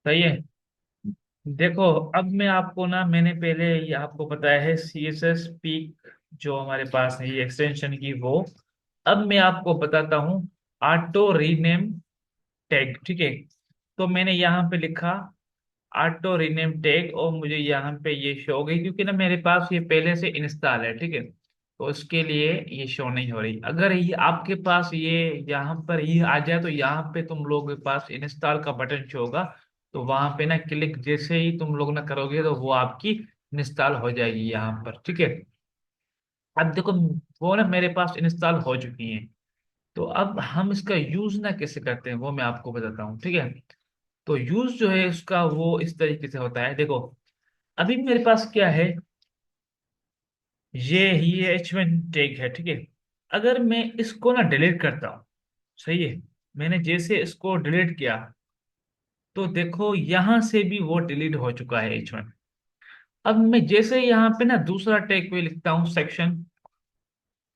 सही है। देखो, अब मैं आपको ना, मैंने पहले ये आपको बताया है सी एस एस पीक जो हमारे पास है ये एक्सटेंशन की वो। अब मैं आपको बताता हूँ ऑटो रीनेम टैग। ठीक है, तो मैंने यहाँ पे लिखा ऑटो रीनेम टैग, और मुझे यहाँ पे ये शो हो गई क्योंकि ना मेरे पास ये पहले से इंस्टॉल है। ठीक है, तो उसके लिए ये शो नहीं हो रही। अगर ये आपके पास ये यहाँ पर ये आ जाए, तो यहाँ पे तुम लोगों के पास इंस्टॉल का बटन शो होगा। तो वहां पे ना क्लिक जैसे ही तुम लोग ना करोगे, तो वो आपकी इंस्टॉल हो जाएगी यहाँ पर। ठीक है, अब देखो, वो ना मेरे पास इंस्टॉल हो चुकी है। तो अब हम इसका यूज ना कैसे करते हैं वो मैं आपको बताता हूँ। ठीक है, तो यूज जो है उसका वो इस तरीके से होता है। देखो, अभी मेरे पास क्या है, ये H1 टैग है। ठीक है, अगर मैं इसको ना डिलीट करता हूँ, सही है, मैंने जैसे इसको डिलीट किया, तो देखो यहां से भी वो डिलीट हो चुका है H1। अब मैं जैसे यहाँ पे ना दूसरा टैग पे लिखता हूँ सेक्शन।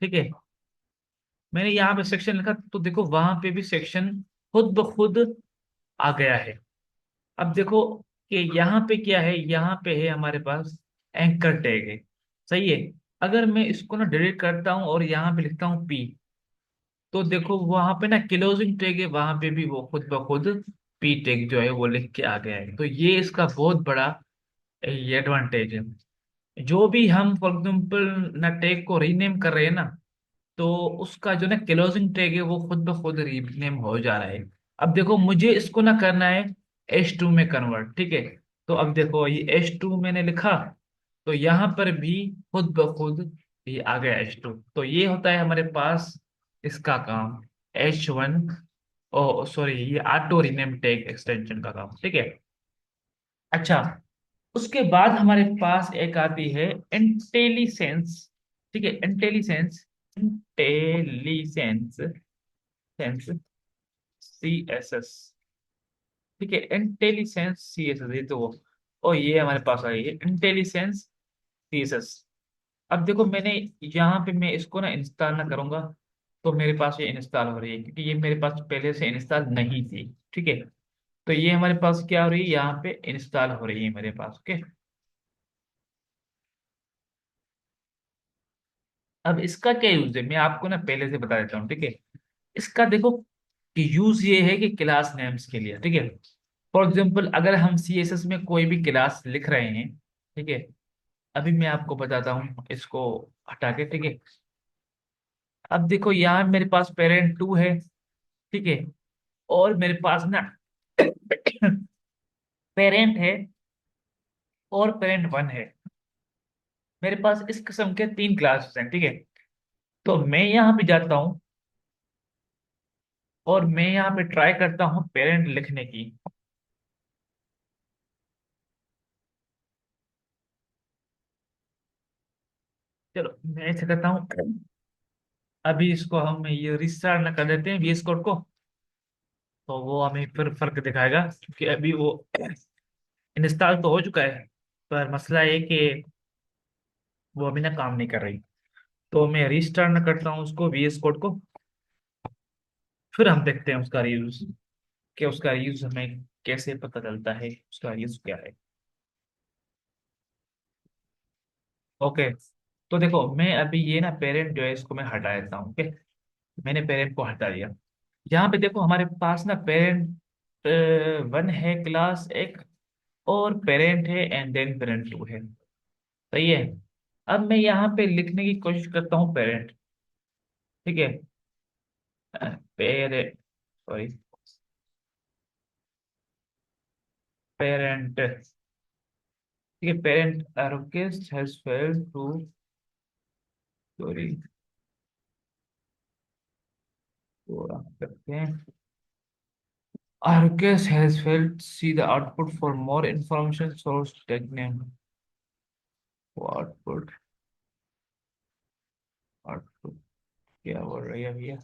ठीक है, मैंने यहाँ पे सेक्शन लिखा, तो देखो वहां पे भी सेक्शन खुद ब खुद आ गया है। अब देखो कि यहाँ पे क्या है, यहाँ पे है हमारे पास एंकर टैग है। सही है, अगर मैं इसको ना डिलीट करता हूँ और यहाँ पे लिखता हूँ पी, तो देखो वहां पे ना क्लोजिंग टैग है, वहां पे भी वो खुद ब खुद पी टैग जो है वो लिख के आ गया है। तो ये इसका बहुत बड़ा एडवांटेज है। जो भी हम फॉर एग्जाम्पल ना टैग को रीनेम कर रहे हैं ना, तो उसका जो ना क्लोजिंग टैग है वो खुद ब खुद रीनेम हो जा रहा है। अब देखो मुझे इसको ना करना है H2 में कन्वर्ट। ठीक है, तो अब देखो ये H2 मैंने लिखा, तो यहाँ पर भी खुद ब खुद ये आ गया H2। तो ये होता है हमारे पास इसका काम, H1, ओ सॉरी, ये ऑटो रीनेम टैग एक्सटेंशन का काम। ठीक है, अच्छा, उसके बाद हमारे पास एक आती है इंटेलिसेंस। ठीक है, इंटेलिसेंस, इंटेलिसेंस, सेंस, CSS। ठीक है, इंटेलिसेंस CSS, ये तो वो, और ये हमारे पास आई है इंटेलिसेंस CSS। अब देखो मैंने यहाँ पे मैं इसको ना इंस्टॉल ना करूंगा, तो मेरे पास ये इंस्टॉल हो रही है क्योंकि ये मेरे पास पहले से इंस्टॉल नहीं थी। ठीक है, तो ये हमारे पास क्या हो रही है, यहाँ पे इंस्टॉल हो रही है मेरे पास। ओके, अब इसका क्या यूज है मैं आपको ना पहले से बता देता हूँ। ठीक है, इसका देखो कि यूज ये है कि क्लास नेम्स के लिए। ठीक है, फॉर एग्जाम्पल अगर हम CSS में कोई भी क्लास लिख रहे हैं, ठीक है, अभी मैं आपको बताता हूँ इसको हटा के। ठीक है, अब देखो यहाँ मेरे पास पेरेंट 2 है। ठीक है, और मेरे पास ना पेरेंट है और पेरेंट 1 है। मेरे पास इस किस्म के 3 क्लासेस हैं। ठीक है, तो मैं यहाँ पे जाता हूँ और मैं यहाँ पे ट्राई करता हूँ पेरेंट लिखने की। चलो मैं ऐसे करता हूँ, अभी इसको हम ये रिस्टार्ट ना कर देते हैं VS कोड को, तो वो हमें फिर फर्क दिखाएगा क्योंकि अभी वो इंस्टॉल तो हो चुका है, पर मसला ये कि वो अभी ना काम नहीं कर रही। तो मैं रिस्टार्ट ना करता हूँ उसको VS कोड को, फिर हम देखते हैं उसका यूज, कि उसका यूज हमें कैसे पता चलता है, उसका यूज क्या है। ओके, तो देखो मैं अभी ये ना पेरेंट जो है इसको मैं हटा देता हूँ। ओके, मैंने पेरेंट को हटा दिया। यहाँ पे देखो हमारे पास ना पेरेंट 1 है क्लास एक, और पेरेंट है एंड देन पेरेंट 2 है। सही है, अब मैं यहाँ पे लिखने की कोशिश करता हूँ पेरेंट। ठीक है, पेरेंट, सॉरी, पेरेंट। ठीक है, parent request has failed to, sorry, थोड़ा करते हैं, our request has failed, see the output for more information, source tag name, output, output क्या बोल रही है भैया।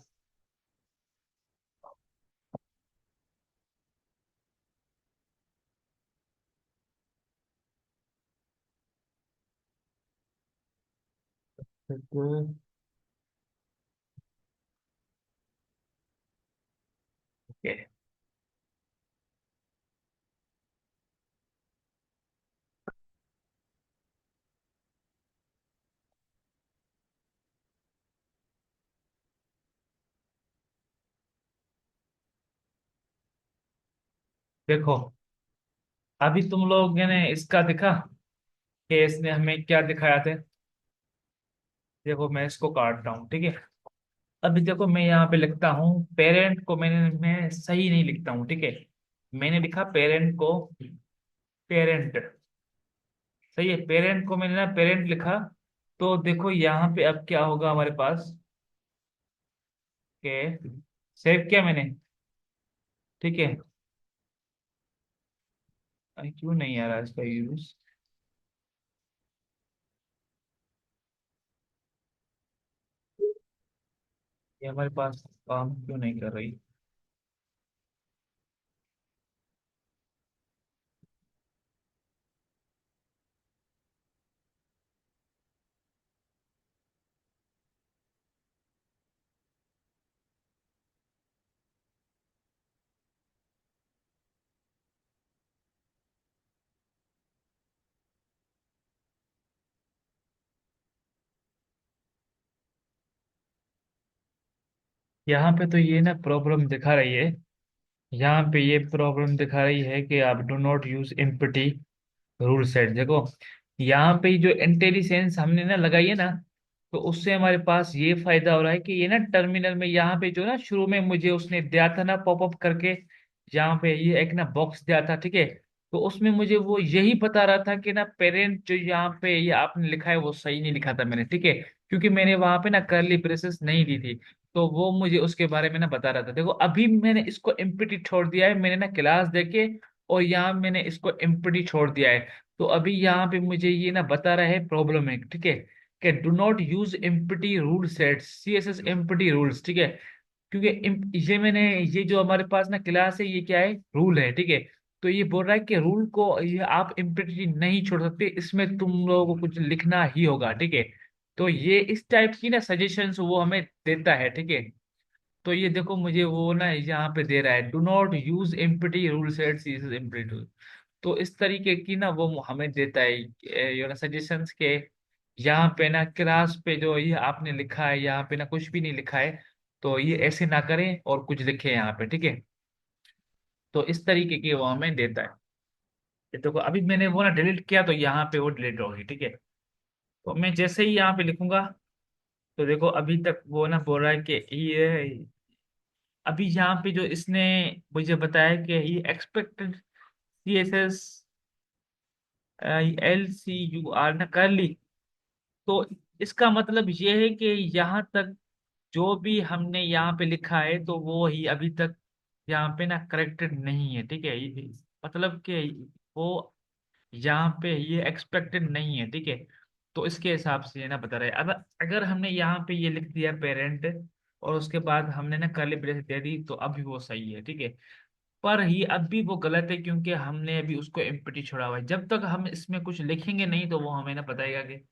ओके, देखो, अभी तुम लोग ने इसका देखा कि इसने हमें क्या दिखाया था। देखो मैं इसको काट रहा हूँ, ठीक है। अभी देखो मैं यहाँ पे लिखता हूँ पेरेंट को, मैं सही नहीं लिखता हूँ, ठीक है। मैंने लिखा पेरेंट को पेरेंट, सही है। पेरेंट को मैंने ना पेरेंट लिखा। तो देखो यहाँ पे अब क्या होगा हमारे पास के सेव किया मैंने, ठीक है। अरे क्यों नहीं आ रहा इसका यूज। ये हमारे पास काम क्यों नहीं कर रही। यहाँ पे तो ये ना प्रॉब्लम दिखा रही है। यहाँ पे ये प्रॉब्लम दिखा रही है कि आप do not use empty rule set. देखो यहाँ पे जो इंटेलिजेंस हमने ना लगाई है ना, तो उससे हमारे पास ये फायदा हो रहा है कि ये ना टर्मिनल में यहाँ पे जो ना शुरू में मुझे उसने दिया था ना पॉपअप करके, यहाँ पे ये एक ना बॉक्स दिया था, ठीक है। तो उसमें मुझे वो यही बता रहा था कि ना पेरेंट जो यहाँ पे ये आपने लिखा है वो सही नहीं लिखा था मैंने, ठीक है। क्योंकि मैंने वहां पे ना करली ब्रेसेस नहीं दी थी। तो वो मुझे उसके बारे में ना बता रहा था। देखो अभी मैंने इसको एम्प्टी छोड़ दिया है, मैंने ना क्लास देके और यहाँ मैंने इसको एम्प्टी छोड़ दिया है। तो अभी यहाँ पे मुझे ये ना बता रहा है प्रॉब्लम है, ठीक है, कि do not use empty rule sets CSS empty rules, ठीक है। क्योंकि ये मैंने ये जो हमारे पास ना क्लास है ये क्या है, रूल है, ठीक है। तो ये बोल रहा है कि रूल को ये आप एम्प्टी नहीं छोड़ सकते, इसमें तुम लोगों को कुछ लिखना ही होगा, ठीक है। तो ये इस टाइप की ना सजेशंस वो हमें देता है, ठीक है। तो ये देखो मुझे वो ना यहाँ पे दे रहा है do not use empty rule sets empty. तो इस तरीके की ना वो हमें देता है ये ना सजेशंस के। यहाँ पे ना क्लास पे जो ये आपने लिखा है यहाँ पे ना कुछ भी नहीं लिखा है। तो ये ऐसे ना करें और कुछ लिखे यहाँ पे, ठीक है। तो इस तरीके की वो हमें देता है। ये देखो अभी मैंने वो ना डिलीट किया तो यहाँ पे वो डिलीट होगी, ठीक है। तो मैं जैसे ही यहाँ पे लिखूंगा तो देखो अभी तक वो ना बोल रहा है कि ये अभी यहाँ पे जो इसने मुझे बताया कि ये एक्सपेक्टेड CSS LCUR ना कर ली। तो इसका मतलब ये है कि यहाँ तक जो भी हमने यहाँ पे लिखा है तो वो ही अभी तक यहाँ पे ना करेक्टेड नहीं है, ठीक है। मतलब कि वो यहाँ पे ये एक्सपेक्टेड नहीं है, ठीक है। तो इसके हिसाब से ये ना बता रहे हैं। अब अगर हमने यहाँ पे ये लिख दिया पेरेंट और उसके बाद हमने ना कर्ली ब्रेस दे दी तो अभी वो सही है, ठीक है। पर ये अब भी वो गलत है क्योंकि हमने अभी उसको एम्प्टी छोड़ा हुआ है। जब तक हम इसमें कुछ लिखेंगे नहीं तो वो हमें ना बताएगा कि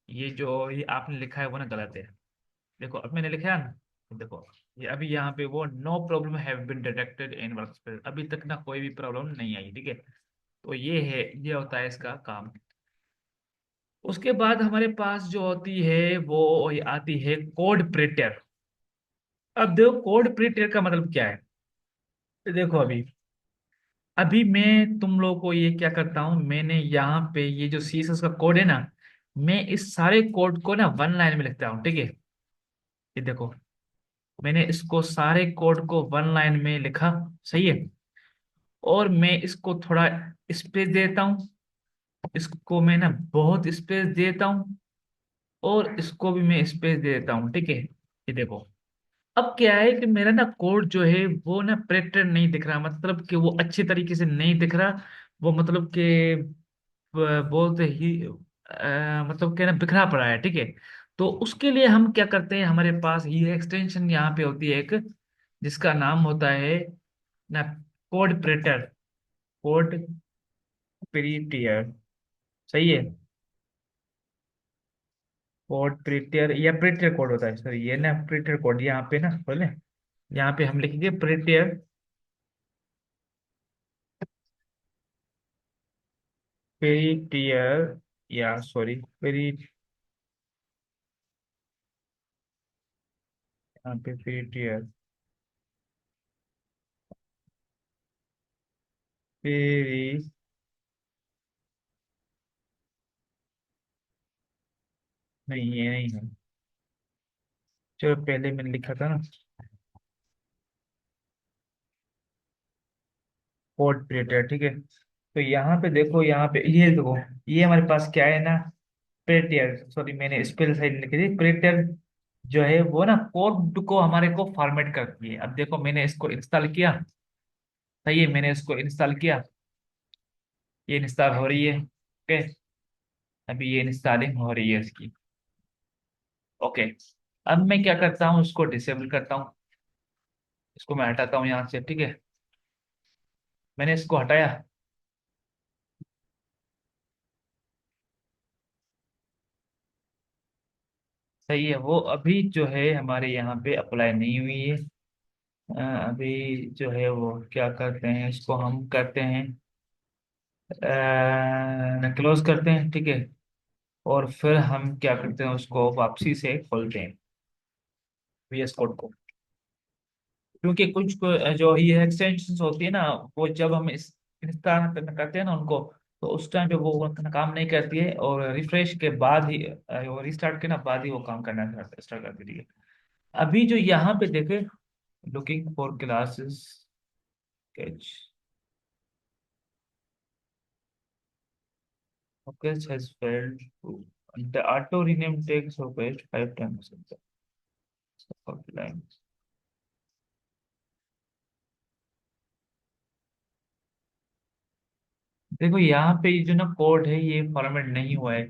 ये जो ये आपने लिखा है वो ना गलत है। देखो अब मैंने लिखा है ना, तो देखो ये अभी यहाँ पे वो no problem have been detected in workspace, अभी तक ना कोई भी प्रॉब्लम नहीं आई, ठीक है। तो ये है, ये होता है इसका काम। उसके बाद हमारे पास जो होती है वो ये आती है कोड प्रिंटर। अब देखो कोड प्रिंटर का मतलब क्या है। देखो अभी अभी मैं तुम लोगों को ये क्या करता हूँ, मैंने यहाँ पे ये जो CSS का कोड है ना, मैं इस सारे कोड को ना वन लाइन में लिखता हूँ, ठीक है। ये देखो मैंने इसको सारे कोड को वन लाइन में लिखा, सही है। और मैं इसको थोड़ा स्पेस देता हूँ, इसको मैं ना बहुत स्पेस देता हूँ और इसको भी मैं स्पेस दे देता हूँ, ठीक है। ये देखो अब क्या है कि मेरा ना कोड जो है वो ना प्रेटर नहीं दिख रहा, मतलब कि वो अच्छे तरीके से नहीं दिख रहा। वो मतलब कि बोलते ही मतलब कि ना बिखरा पड़ा है, ठीक है। तो उसके लिए हम क्या करते हैं, हमारे पास ये एक्सटेंशन यहाँ पे होती है एक, जिसका नाम होता है ना कोड प्रिंटर, कोड प्रिंटर, सही है। कोड प्रिंटर या प्रिंटर कोड होता है, सॉरी ये ना प्रिंटर कोड यहाँ पे ना बोले, यहाँ पे हम लिखेंगे प्रिंटर, प्रिंटर या सॉरी प्रिंट, यहाँ पे प्रिंटर। फिर नहीं, ये नहीं है। जो पहले मैंने लिखा था ना, कोड प्रिंटर, ठीक है। तो यहाँ पे देखो, यहाँ पे ये देखो, ये हमारे पास क्या है ना, प्रिंटर, सॉरी मैंने स्पेल सही नहीं लिखी थी, प्रिंटर जो है वो ना कोड को हमारे को फॉर्मेट करती है। अब देखो मैंने इसको इंस्टॉल किया, सही है, मैंने इसको इंस्टॉल किया, ये इंस्टॉल हो रही है, ओके। अभी ये इंस्टॉलिंग हो रही है इसकी, ओके। अब मैं क्या करता हूँ, उसको डिसेबल करता हूँ, इसको मैं हटाता हूँ यहाँ से, ठीक है। मैंने इसको हटाया, सही है। वो अभी जो है हमारे यहाँ पे अप्लाई नहीं हुई है। अभी जो है वो क्या करते हैं, इसको हम करते हैं, क्लोज करते हैं, ठीक है। और फिर हम क्या करते हैं, उसको वापसी से खोलते हैं VS कोड को। क्योंकि कुछ जो ये एक्सटेंशन होती है ना, वो जब हम इस इंस्टॉल करते हैं ना उनको, तो उस टाइम पे वो अपना काम नहीं करती है, और रिफ्रेश के बाद ही वो रिस्टार्ट के ना बाद ही वो काम करना स्टार्ट कर देती है। अभी जो यहाँ पे देखे, looking for classes, catch, okay has failed to, the auto rename takes over 5 times of the line. देखो यहाँ पे ये जो ना कोड है, ये फॉर्मेट नहीं हुआ है।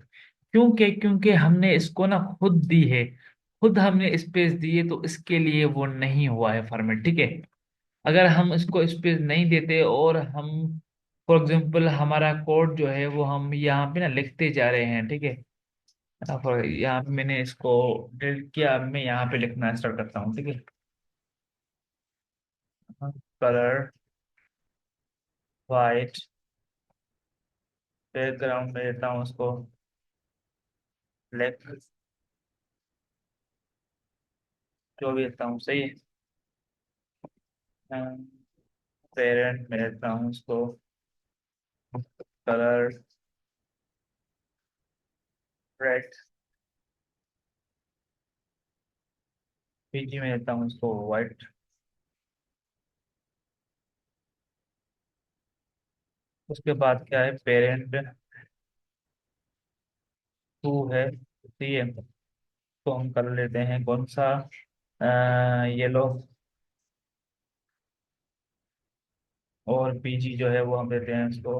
क्योंकि हमने इसको ना खुद दी है, खुद हमने स्पेस दी है, तो इसके लिए वो नहीं हुआ है फॉर्मेट, ठीक है। अगर हम इसको स्पेस नहीं देते और हम फॉर एग्जांपल हमारा कोड जो है वो हम यहाँ पे ना लिखते जा रहे हैं, ठीक है। फॉर यहाँ पे मैंने इसको डिलीट किया, अब मैं यहाँ पे लिखना स्टार्ट करता हूँ, ठीक है। कलर वाइट, बैकग्राउंड में देता हूँ उसको ब्लैक, जो भी देता हूँ, सही है। पेरेंट में देता हूँ उसको कलर रेड, पीजी में देता हूँ उसको वाइट। उसके बाद क्या है, पेरेंट टू है, सही है। तो हम कर लेते हैं कौन सा, येलो। और पीजी जो है वो हम देते हैं उसको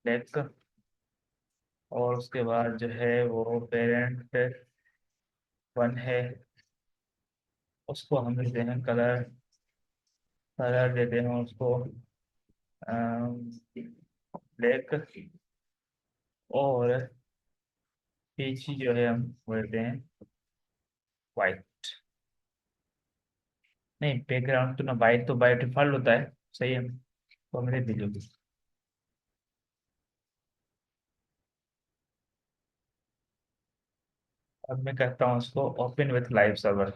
ब्लैक। और उसके बाद जो है वो पेरेंट वन है, उसको हम देते हैं कलर, कलर देते हैं उसको ब्लैक। और पीछे जो है हम बोलते हैं वाइट। नहीं, बैकग्राउंड तो ना, वाइट तो बाय डिफॉल्ट होता है, सही है, तो हमने दे दी। अब मैं कहता हूँ उसको open with live server.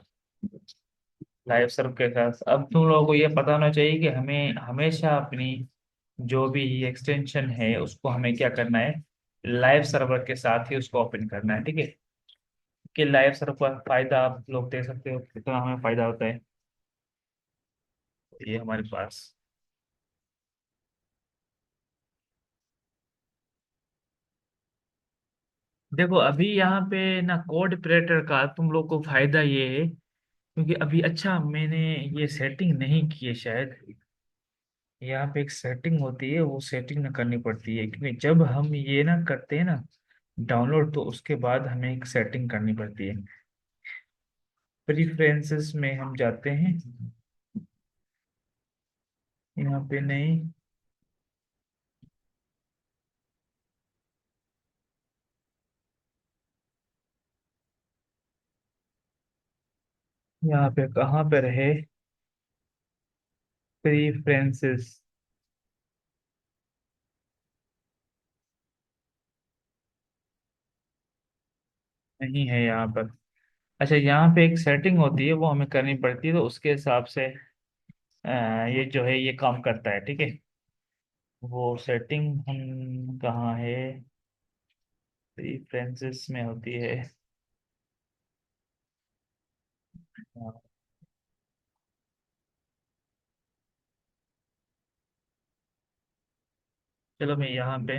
Live server के साथ अब तुम लोगों को ये पता होना चाहिए कि हमें हमेशा अपनी जो भी एक्सटेंशन है उसको हमें क्या करना है, लाइव सर्वर के साथ ही उसको ओपन करना है, ठीक है। कि लाइव सर्वर का फायदा आप लोग देख सकते हो कितना हमें फायदा होता है, ये हमारे पास। देखो अभी यहाँ पे ना कोड ऑपरेटर का तुम लोग को फायदा ये है, क्योंकि अभी अच्छा मैंने ये सेटिंग नहीं की है शायद। यहाँ पे एक सेटिंग होती है, वो सेटिंग ना करनी पड़ती है, क्योंकि जब हम ये ना करते हैं ना डाउनलोड, तो उसके बाद हमें एक सेटिंग करनी पड़ती है। प्रीफरेंसेस में हम जाते हैं, यहाँ पे नहीं, यहाँ पे कहाँ पे रहे, प्रीफरेंसेस नहीं है यहाँ पर। अच्छा, यहाँ पे एक सेटिंग होती है, वो हमें करनी पड़ती है, तो उसके हिसाब से ये जो है ये काम करता है, ठीक है। वो सेटिंग हम कहाँ है, प्रेफरेंसेस में होती है। हाँ, चलो मैं यहाँ पे,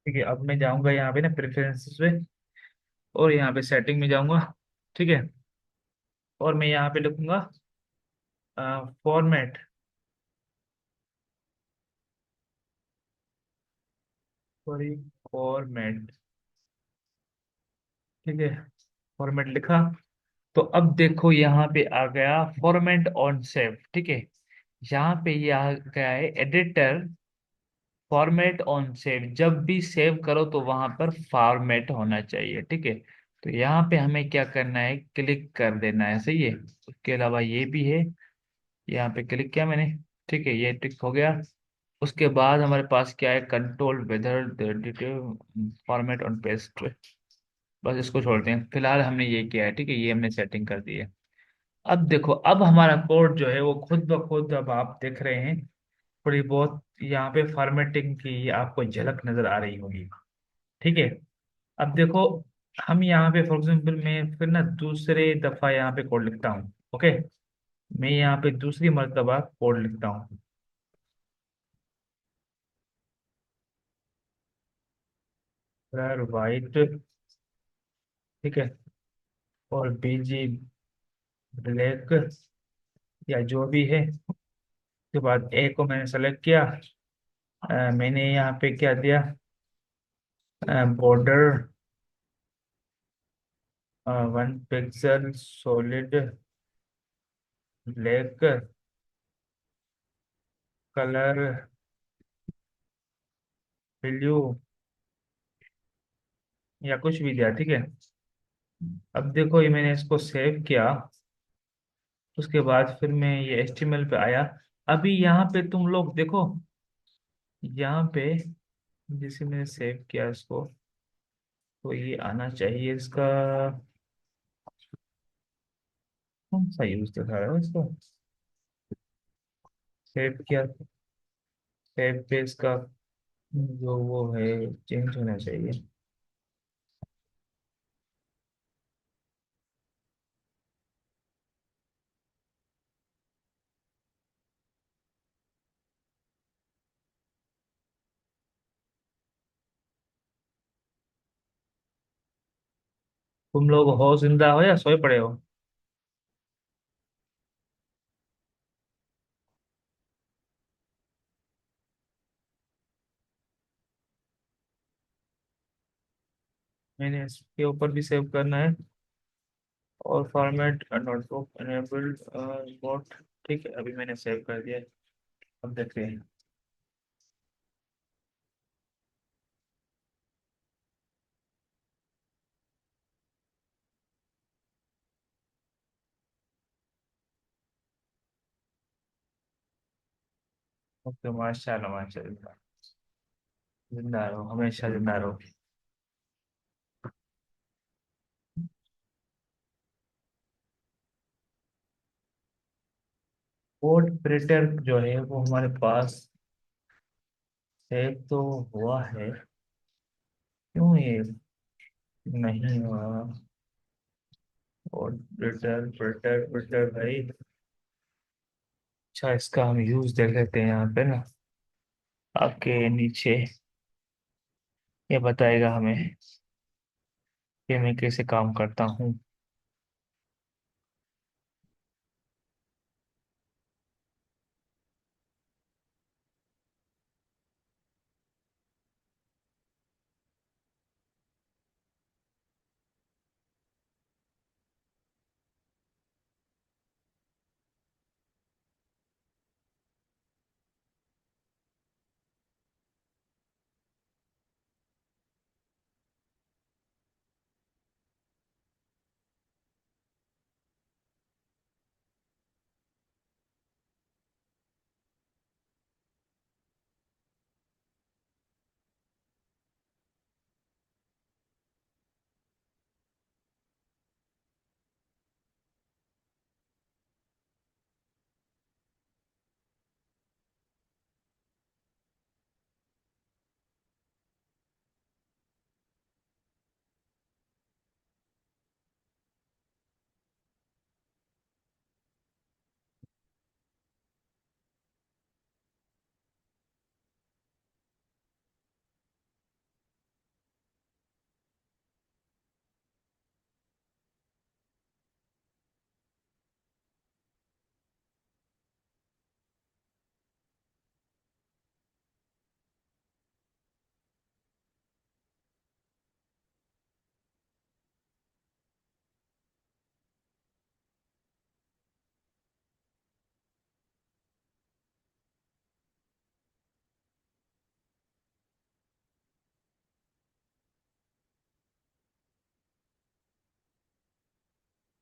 ठीक है, अब मैं जाऊँगा यहाँ पे ना प्रेफरेंसेस पे, और यहाँ पे सेटिंग में जाऊँगा, ठीक है। और मैं यहाँ पे लिखूंगा फॉर्मेट, सॉरी, फॉर्मेट, ठीक है। फॉर्मेट लिखा, तो अब देखो यहाँ पे आ गया फॉर्मेट ऑन सेव, ठीक है। यहाँ पे ये आ गया है एडिटर, फॉर्मेट ऑन सेव, जब भी सेव करो तो वहां पर फॉर्मेट होना चाहिए, ठीक है। तो यहाँ पे हमें क्या करना है, क्लिक कर देना है, सही है। उसके अलावा ये भी है, यहाँ पे क्लिक किया मैंने, ठीक है, ये टिक हो गया। उसके बाद हमारे पास क्या है, control whether detail format on paste, बस इसको छोड़ते हैं फिलहाल, हमने ये किया है, ठीक है, ये हमने सेटिंग कर दी है। अब देखो, अब हमारा कोड जो है वो खुद ब खुद, अब आप देख रहे हैं थोड़ी बहुत यहाँ पे फॉर्मेटिंग की आपको झलक नजर आ रही होगी, ठीक है। अब देखो, हम यहाँ पे फॉर एग्जाम्पल मैं फिर ना दूसरे दफा यहाँ पे कोड लिखता हूँ, ओके। मैं यहाँ पे दूसरी मर्तबा कोड लिखता हूँ, वाइट, ठीक है, और बीजी ब्लैक, या जो भी है। उसके बाद ए को मैंने सेलेक्ट किया, मैंने यहाँ पे क्या दिया, border 1 pixel solid black, colour blue, या कुछ भी दिया, ठीक है। अब देखो, ये मैंने इसको सेव किया, उसके बाद फिर मैं ये एचटीएमएल पे आया। अभी यहाँ पे तुम लोग देखो, यहाँ पे जैसे मैंने सेव किया इसको, तो ये आना चाहिए इसका, कौन सा यूज दिखा रहा है इसको, सेव किया, सेव पे इसका जो वो है चेंज होना चाहिए। तुम लोग हो जिंदा हो या सोए पड़े हो? मैंने इसके ऊपर भी सेव करना है, और फॉर्मेट नोटबुक एनेबल्ड नोट, ठीक है, अभी मैंने सेव कर दिया है। अब देखते हैं। ओके, माशाल्लाह माशाल्लाह, जिंदा रहो, हमेशा जिंदा रहो। कोड प्रिंटर जो है वो हमारे पास सेव तो हुआ है, क्यों ये नहीं हुआ? कोड प्रिंटर प्रिंटर प्रिंटर भाई, अच्छा, इसका हम यूज देख लेते हैं यहाँ पे ना, आपके नीचे ये बताएगा हमें कि मैं कैसे काम करता हूँ।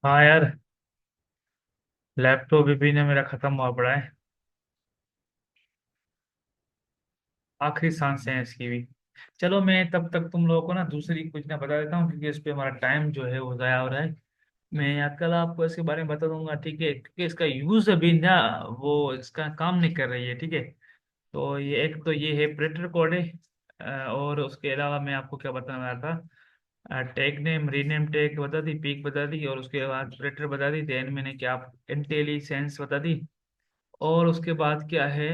हाँ यार, लैपटॉप भी ना मेरा खत्म हुआ पड़ा है। आखिरी सांस है इसकी भी। चलो मैं तब तक तुम लोगों को ना दूसरी कुछ ना बता देता हूँ, क्योंकि इस पे हमारा टाइम जो है वो ज़ाया हो रहा है। मैं कल आपको इसके बारे में बता दूंगा, ठीक है, क्योंकि इसका यूज अभी ना वो इसका काम नहीं कर रही है, ठीक है। तो ये एक तो ये है प्रेटर कोड है। और उसके अलावा मैं आपको क्या बताना था, टैग नेम रीनेम टैग बता दी, पीक बता दी, और उसके बाद प्रेटर बता दी, देन मैंने क्या इंटेलिजेंस बता दी। और उसके बाद क्या है,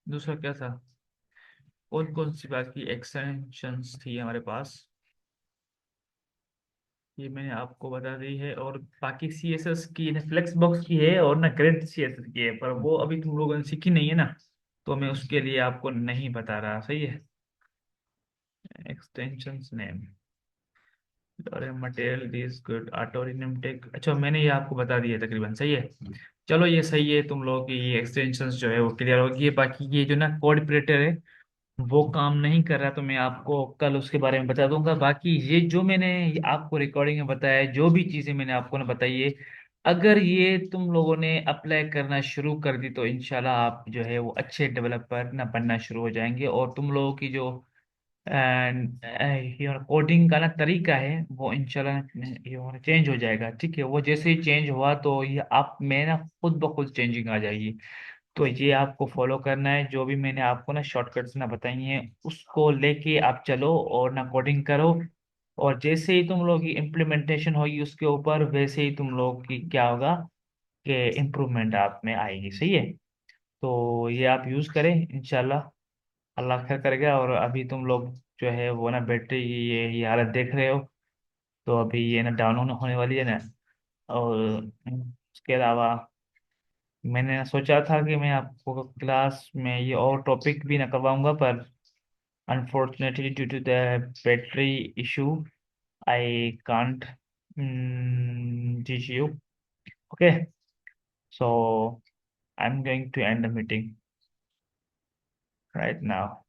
दूसरा क्या था, कौन कौन सी बात की एक्सटेंशंस थी हमारे पास, ये मैंने आपको बता दी है। और बाकी सी एस एस की ना फ्लेक्स बॉक्स की है और ना ग्रेड सी एस एस की है, पर वो अभी तुम लोगों ने सीखी नहीं है ना, तो मैं उसके लिए आपको नहीं बता रहा, सही है। एक्सटेंशंस नेम और material this good auto rename take, अच्छा मैंने ये आपको बता दिया तकरीबन, सही है। चलो ये सही है, तुम लोगों की ये एक्सटेंशंस जो है वो क्लियर होगी। बाकी ये जो ना कोड ऑपरेटर है वो काम नहीं कर रहा, तो मैं आपको कल उसके बारे में बता दूंगा। बाकी ये जो मैंने ये आपको रिकॉर्डिंग में बताया है, जो भी चीज़ें मैंने आपको ना बताई है, अगर ये तुम लोगों ने अप्लाई करना शुरू कर दी तो इंशाल्लाह आप जो है वो अच्छे डेवलपर ना बनना शुरू हो जाएंगे। और तुम लोगों की जो कोडिंग का ना तरीका है वो इंशाल्लाह ये चेंज हो जाएगा, ठीक है। वो जैसे ही चेंज हुआ तो ये आप में ना खुद ब खुद चेंजिंग आ जाएगी। तो ये आपको फॉलो करना है, जो भी मैंने आपको ना शॉर्टकट्स ना बताई हैं उसको लेके आप चलो और ना कोडिंग करो। और जैसे ही तुम लोग की इम्प्लीमेंटेशन होगी उसके ऊपर, वैसे ही तुम लोग की क्या होगा कि इम्प्रूवमेंट आप में आएगी, सही है। तो ये आप यूज़ करें इंशाल्लाह, अल्लाह खैर करेगा। और अभी तुम लोग जो है वो ना बैटरी की ये हालत देख रहे हो, तो अभी ये ना डाउन होने वाली है ना। और उसके अलावा मैंने सोचा था कि मैं आपको क्लास में ये और टॉपिक भी ना करवाऊंगा, पर unfortunately due to the battery issue I can't teach you. Okay, so I'm going to end the meeting right now.